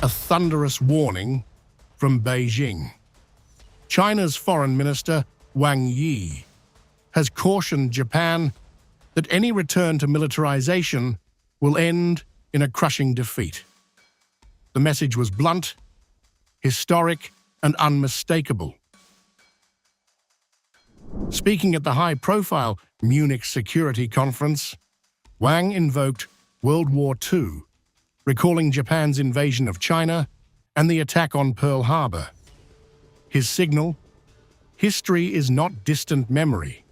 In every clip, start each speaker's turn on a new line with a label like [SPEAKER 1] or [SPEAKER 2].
[SPEAKER 1] a thunderous warning from Beijing. China's Foreign Minister Wang Yi has cautioned Japan that any return to militarization will end in a crushing defeat. The message was blunt, historic, and unmistakable. Speaking at the high-profile Munich Security Conference, Wang invoked World War II, recalling Japan's invasion of China and the attack on Pearl Harbor. His signal: history is not distant memory.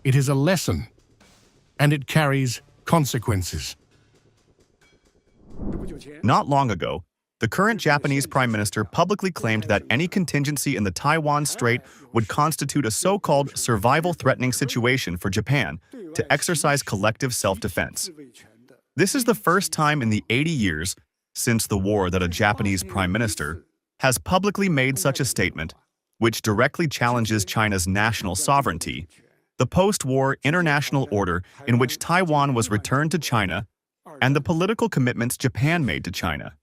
[SPEAKER 1] It is a lesson, and it carries consequences.
[SPEAKER 2] Not long ago, the current Japanese Prime Minister publicly claimed that any contingency in the Taiwan Strait would constitute a so-called survival-threatening situation for Japan to exercise collective self-defense. This is the first time in the 80 years since the war that a Japanese Prime Minister has publicly made such a statement, which directly challenges China's national sovereignty, the post-war international order in which Taiwan was returned to China, and the political commitments Japan made to China.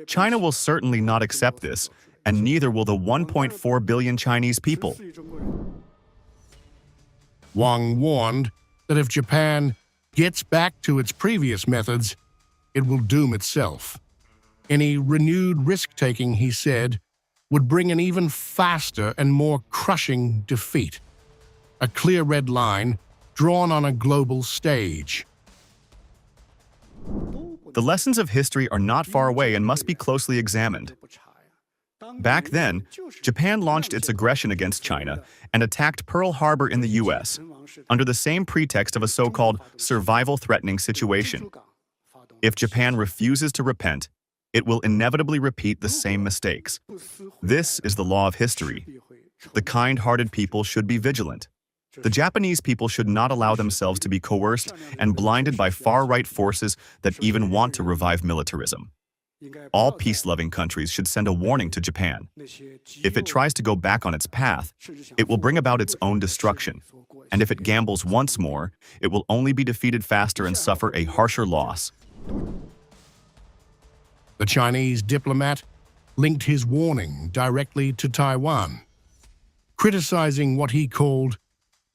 [SPEAKER 2] China will certainly not accept this, and neither will the 1.4 billion Chinese people.
[SPEAKER 1] Wang warned that if Japan gets back to its previous methods, it will doom itself. Any renewed risk-taking, he said, would bring an even faster and more crushing defeat. A clear red line drawn on a global stage.
[SPEAKER 2] The lessons of history are not far away and must be closely examined. Back then, Japan launched its aggression against China and attacked Pearl Harbor in the U.S. under the same pretext of a so-called survival-threatening situation. If Japan refuses to repent, it will inevitably repeat the same mistakes. This is the law of history. The kind-hearted people should be vigilant. The Japanese people should not allow themselves to be coerced and blinded by far-right forces that even want to revive militarism. All peace-loving countries should send a warning to Japan. If it tries to go back on its path, it will bring about its own destruction. And if it gambles once more, it will only be defeated faster and suffer a harsher loss.
[SPEAKER 1] The Chinese diplomat linked his warning directly to Taiwan, criticizing what he called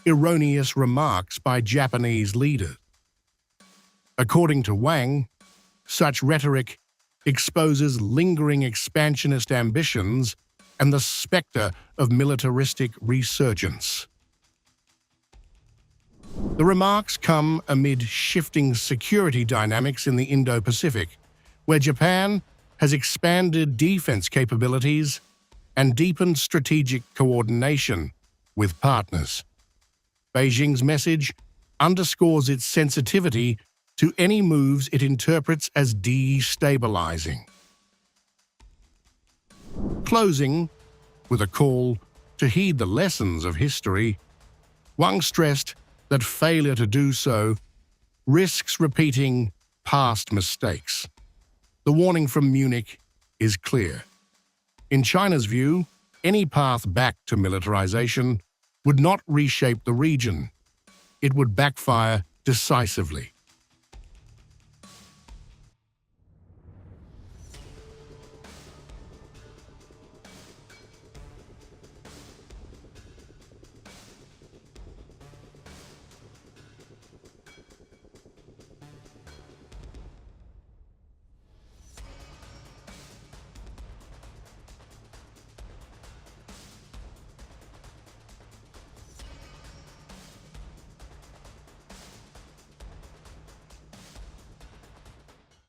[SPEAKER 1] erroneous remarks by Japanese leaders. According to Wang, such rhetoric exposes lingering expansionist ambitions and the specter of militaristic resurgence. The remarks come amid shifting security dynamics in the Indo-Pacific, where Japan has expanded defense capabilities and deepened strategic coordination with partners. Beijing's message underscores its sensitivity to any moves it interprets as destabilizing. Closing with a call to heed the lessons of history, Wang stressed that failure to do so risks repeating past mistakes. The warning from Munich is clear. In China's view, any path back to militarization would not reshape the region. It would backfire decisively.